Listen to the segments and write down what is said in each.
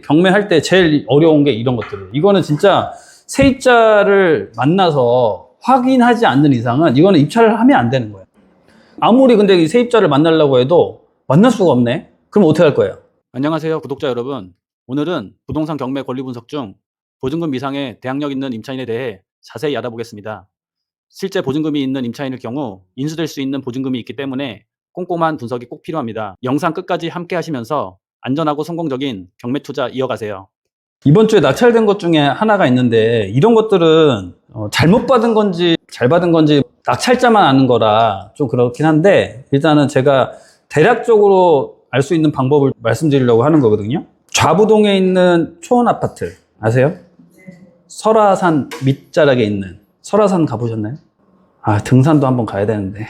경매할 때 제일 어려운 게 이런 것들이에요. 이거는 진짜 세입자를 만나서 확인하지 않는 이상은 이거는 입찰을 하면 안 되는 거예요. 아무리 근데 이 세입자를 만나려고 해도 만날 수가 없네? 그럼 어떻게 할 거예요? 안녕하세요, 구독자 여러분. 오늘은 부동산 경매 권리 분석 중 보증금 미상의 대항력 있는 임차인에 대해 자세히 알아보겠습니다. 실제 보증금이 있는 임차인일 경우 인수될 수 있는 보증금이 있기 때문에 꼼꼼한 분석이 꼭 필요합니다. 영상 끝까지 함께 하시면서 안전하고 성공적인 경매 투자 이어가세요. 이번 주에 낙찰된 것 중에 하나가 있는데 이런 것들은 잘못 받은 건지 잘 받은 건지 낙찰자만 아는 거라 좀 그렇긴 한데, 일단은 제가 대략적으로 알 수 있는 방법을 말씀드리려고 하는 거거든요. 좌부동에 있는 초원 아파트 아세요? 설화산 밑자락에 있는, 설화산 가보셨나요? 아, 등산도 한번 가야 되는데.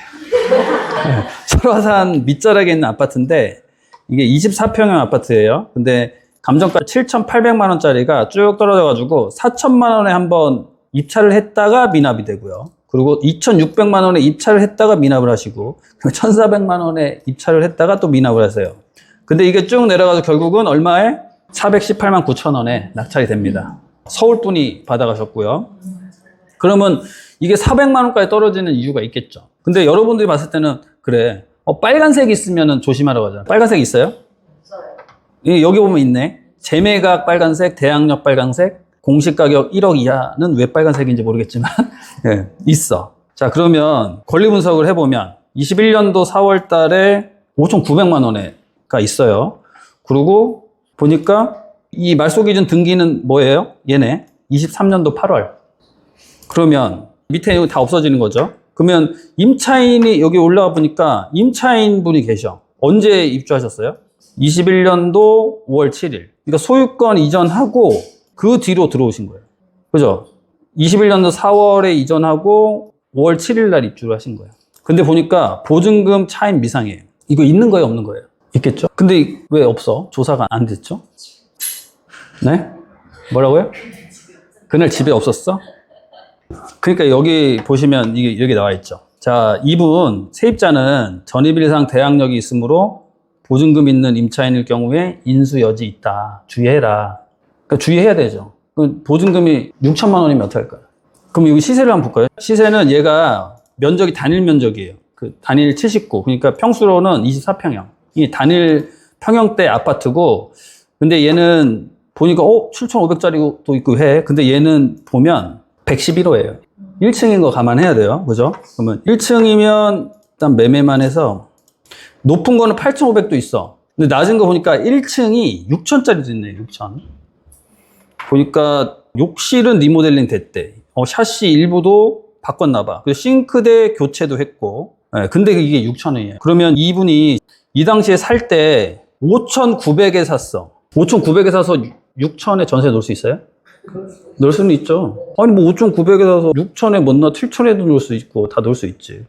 설화산 밑자락에 있는 아파트인데 이게 24평형 아파트예요. 근데 감정가 7,800만 원짜리가 쭉 떨어져가지고 4천만 원에 한번 입찰을 했다가 미납이 되고요. 그리고 2,600만 원에 입찰을 했다가 미납을 하시고 1,400만 원에 입찰을 했다가 또 미납을 하세요. 근데 이게 쭉 내려가서 결국은 얼마에? 418만 9천 원에 낙찰이 됩니다. 서울 분이 받아가셨고요. 그러면 이게 400만 원까지 떨어지는 이유가 있겠죠. 근데 여러분들이 봤을 때는 그래, 빨간색 있으면 조심하라고 하잖아요. 빨간색 있어요? 없어요. 여기 보면 있네. 재매각 빨간색, 대항력 빨간색, 공시가격 1억 이하는 왜 빨간색인지 모르겠지만 네, 있어. 자, 그러면 권리 분석을 해보면 21년도 4월 달에 5,900만 원에가 있어요. 그리고 보니까 이 말소기준 등기는 뭐예요? 얘네 23년도 8월. 그러면 밑에 다 없어지는 거죠. 그러면 임차인이 여기 올라와 보니까 임차인 분이 계셔. 언제 입주하셨어요? 21년도 5월 7일. 그러니까 소유권 이전하고 그 뒤로 들어오신 거예요. 그죠? 21년도 4월에 이전하고 5월 7일 날 입주를 하신 거예요. 근데 보니까 보증금 차임 미상이에요. 이거 있는 거예요, 없는 거예요? 있겠죠? 근데 왜 없어? 조사가 안 됐죠? 네? 뭐라고요? 그날 집에 없었어? 그러니까 여기 보시면 이게 이렇게 나와 있죠. 자, 이분 세입자는 전입일상 대항력이 있으므로 보증금 있는 임차인일 경우에 인수 여지 있다. 주의해라. 그러니까 주의해야 되죠. 보증금이 6천만 원이면 어떡할까요? 그럼 여기 시세를 한번 볼까요? 시세는 얘가 면적이 단일 면적이에요. 그 단일 79. 그러니까 평수로는 24평형. 이 단일 평형대 아파트고, 근데 얘는 보니까 7,500짜리도 있고 해. 근데 얘는 보면 111호예요. 1층인 거 감안해야 돼요. 그죠? 그러면 1층이면 일단 매매만 해서 높은 거는 8,500도 있어. 근데 낮은 거 보니까 1층이 6,000짜리도 있네. 6,000. 보니까 욕실은 리모델링 됐대. 샤시 일부도 바꿨나 봐. 그래서 싱크대 교체도 했고. 네, 근데 이게 6,000원이에요. 그러면 이분이 이 당시에 살 때 5,900에 샀어. 5,900에 사서 6,000에 전세 놓을 수 있어요? 넣을 수는 있죠. 아니 뭐 5,900에 사서 6,000에 못 넣어 7,000에도 넣을 수 있고 다 넣을 수 있지.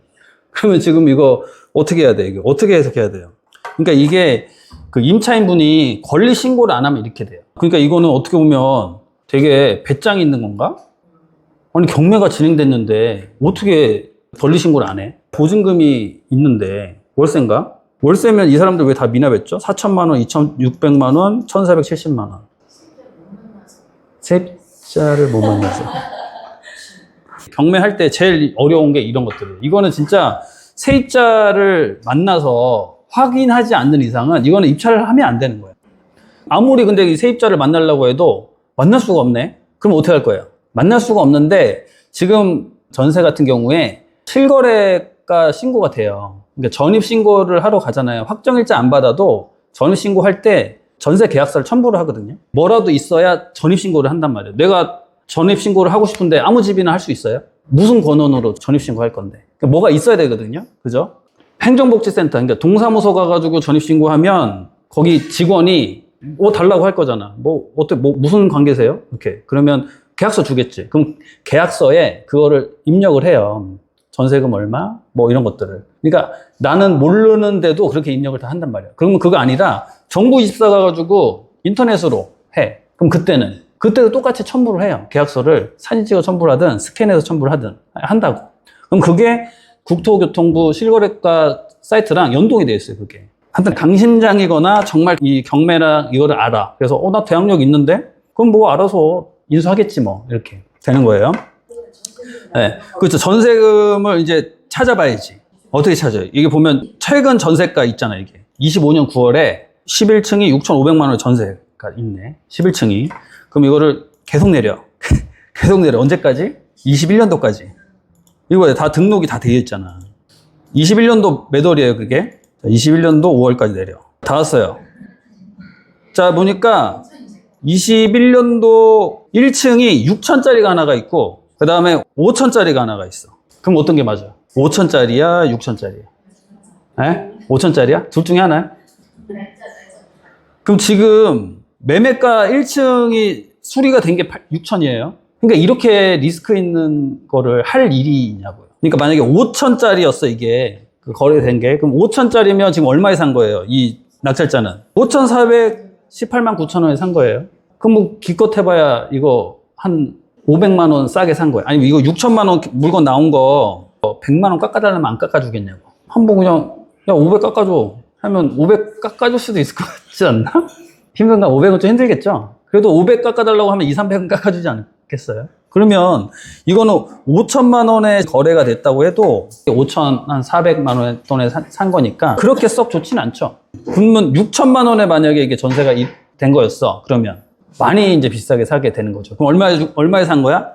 그러면 지금 이거 어떻게 해야 돼? 이게 어떻게 해석해야 돼요? 그러니까 이게 그 임차인분이 권리 신고를 안 하면 이렇게 돼요. 그러니까 이거는 어떻게 보면 되게 배짱이 있는 건가? 아니 경매가 진행됐는데 어떻게 권리 신고를 안 해? 보증금이 있는데 월세인가? 월세면 이 사람들 왜 다 미납했죠? 4천만 원, 2,600만 원, 1,470만 원. 세입자를 못 만나서. 경매할 때 제일 어려운 게 이런 것들이에요. 이거는 진짜 세입자를 만나서 확인하지 않는 이상은 이거는 입찰을 하면 안 되는 거예요. 아무리 근데 이 세입자를 만나려고 해도 만날 수가 없네? 그럼 어떻게 할 거예요? 만날 수가 없는데 지금 전세 같은 경우에 실거래가 신고가 돼요. 그러니까 전입신고를 하러 가잖아요. 확정일자 안 받아도 전입신고할 때 전세 계약서를 첨부를 하거든요. 뭐라도 있어야 전입신고를 한단 말이에요. 내가 전입신고를 하고 싶은데 아무 집이나 할 수 있어요? 무슨 권한으로 전입신고 할 건데? 그러니까 뭐가 있어야 되거든요. 그죠? 행정복지센터, 그러니까 동사무소 가가지고 전입신고하면 거기 직원이 달라고 할 거잖아. 무슨 관계세요? 이렇게. 그러면 계약서 주겠지. 그럼 계약서에 그거를 입력을 해요. 전세금 얼마? 뭐 이런 것들을. 그러니까 나는 모르는데도 그렇게 입력을 다 한단 말이야. 그러면 그거 아니라 정부24 가가지고 인터넷으로 해. 그럼 그때도 똑같이 첨부를 해요. 계약서를 사진 찍어 첨부를 하든 스캔해서 첨부를 하든 한다고. 그럼 그게 국토교통부 실거래가 사이트랑 연동이 되어 있어요. 그게. 하여튼 강심장이거나 정말 이 경매랑 이거를 알아. 그래서 나 대항력 있는데? 그럼 뭐 알아서 인수하겠지 뭐. 이렇게 되는 거예요. 네. 그렇죠. 전세금을 이제 찾아봐야지. 어떻게 찾아요? 이게 보면 최근 전세가 있잖아요. 이게 25년 9월에 11층이 6,500만 원 전세가 있네. 11층이. 그럼 이거를 계속 내려. 계속 내려. 언제까지? 21년도까지. 이거 다 등록이 다 되어 있잖아. 21년도 몇 월이에요, 그게? 21년도 5월까지 내려. 다 왔어요. 자, 보니까 21년도 1층이 6천짜리가 하나가 있고, 그 다음에 5천짜리가 하나가 있어. 그럼 어떤 게 맞아요? 5천짜리야, 6천짜리야? 에? 5천짜리야? 둘 중에 하나야? 그럼 지금 매매가 1층이 수리가 된 게 6천이에요. 그러니까 이렇게 리스크 있는 거를 할 일이 있냐고요. 그러니까 만약에 5천짜리였어, 이게. 그 거래된 게. 그럼 5천짜리면 지금 얼마에 산 거예요? 이 낙찰자는. 5,418만 9천 원에 산 거예요. 그럼 뭐 기껏 해봐야 이거 한 500만 원 싸게 산 거예요. 아니, 이거 6천만 원 물건 나온 거 100만 원 깎아달라면 안 깎아주겠냐고. 한번 그냥, 야, 500 깎아줘. 하면 500 깎아줄 수도 있을 것 같지 않나? 힘든가? 500은 좀 힘들겠죠? 그래도 500 깎아달라고 하면 2, 300은 깎아주지 않겠어요? 그러면 이거는 5천만 원에 거래가 됐다고 해도 5,400만 원 돈에 산 거니까 그렇게 썩 좋진 않죠. 그러면 6천만 원에 만약에 이게 전세가 된 거였어. 그러면 많이 이제 비싸게 사게 되는 거죠. 그럼 얼마에 산 거야?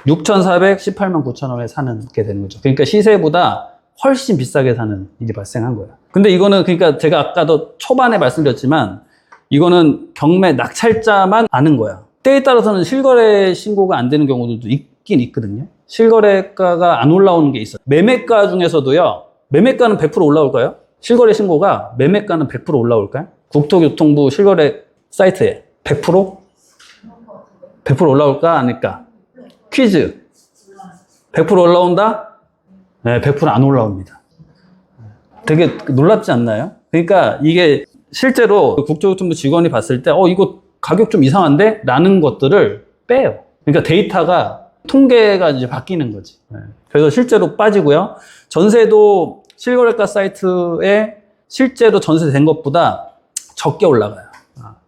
6,418만 9천 원에 사는 게 되는 거죠. 그러니까 시세보다 훨씬 비싸게 사는 일이 발생한 거예요. 근데 이거는 그러니까 제가 아까도 초반에 말씀드렸지만 이거는 경매 낙찰자만 아는 거야. 때에 따라서는 실거래 신고가 안 되는 경우들도 있긴 있거든요. 실거래가가 안 올라오는 게 있어요. 매매가 중에서도요. 매매가는 100% 올라올까요? 실거래 신고가 매매가는 100% 올라올까요? 국토교통부 실거래 사이트에 100%? 100% 올라올까? 아닐까? 퀴즈. 100% 올라온다? 네, 100%안 올라옵니다. 되게 놀랍지 않나요? 그러니까 이게 실제로 국토교통부 직원이 봤을 때, 이거 가격 좀 이상한데? 라는 것들을 빼요. 그러니까 데이터가, 통계가 이제 바뀌는 거지. 네. 그래서 실제로 빠지고요. 전세도 실거래가 사이트에 실제로 전세된 것보다 적게 올라가요.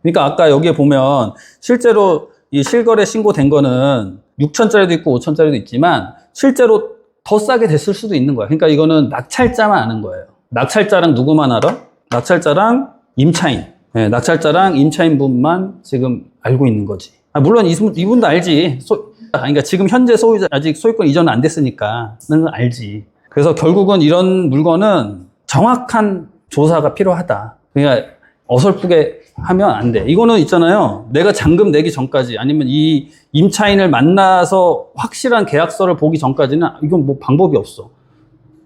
그러니까 아까 여기에 보면 실제로 이 실거래 신고된 거는 6천짜리도 있고 5천짜리도 있지만 실제로 더 싸게 됐을 수도 있는 거야. 그러니까 이거는 낙찰자만 아는 거예요. 낙찰자랑 누구만 알아? 낙찰자랑 임차인. 네, 낙찰자랑 임차인분만 지금 알고 있는 거지. 물론 이분도 알지. 그러니까 지금 현재 소유자 아직 소유권 이전은 안 됐으니까는 알지. 그래서 결국은 이런 물건은 정확한 조사가 필요하다. 그러니까 어설프게 하면 안 돼. 이거는 있잖아요. 내가 잔금 내기 전까지 아니면 이 임차인을 만나서 확실한 계약서를 보기 전까지는 이건 뭐 방법이 없어.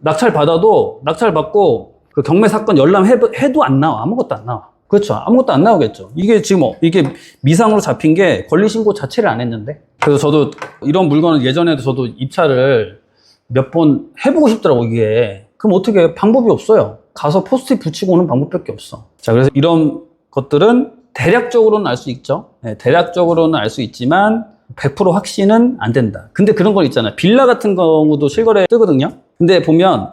낙찰 받고 그 경매 사건 열람해도 안 나와. 아무것도 안 나와. 그렇죠. 아무것도 안 나오겠죠. 이게 지금 이게 미상으로 잡힌 게 권리신고 자체를 안 했는데. 그래서 저도 이런 물건을 예전에도 저도 입찰을 몇 번 해보고 싶더라고, 이게. 그럼 어떻게 해? 방법이 없어요. 가서 포스트잇 붙이고 오는 방법밖에 없어. 자, 그래서 이런 것들은 대략적으로는 알 수 있죠. 네, 대략적으로는 알 수 있지만 100% 확신은 안 된다. 근데 그런 거 있잖아요. 빌라 같은 경우도 실거래 뜨거든요. 근데 보면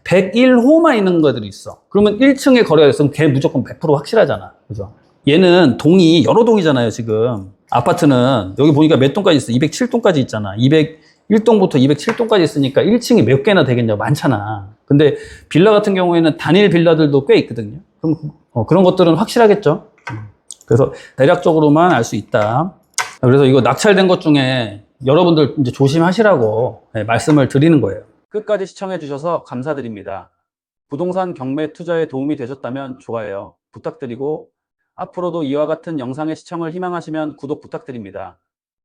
101호만 있는 것들이 있어. 그러면 1층에 거래가 있으면 걔 무조건 100% 확실하잖아. 그죠? 얘는 동이 여러 동이잖아요, 지금. 아파트는 여기 보니까 몇 동까지 있어? 207동까지 있잖아. 201동부터 207동까지 있으니까 1층이 몇 개나 되겠냐? 많잖아. 근데 빌라 같은 경우에는 단일 빌라들도 꽤 있거든요. 그럼 그런 것들은 확실하겠죠. 그래서 대략적으로만 알 수 있다. 그래서 이거 낙찰된 것 중에 여러분들 이제 조심하시라고 말씀을 드리는 거예요. 끝까지 시청해 주셔서 감사드립니다. 부동산 경매 투자에 도움이 되셨다면 좋아요 부탁드리고 앞으로도 이와 같은 영상의 시청을 희망하시면 구독 부탁드립니다.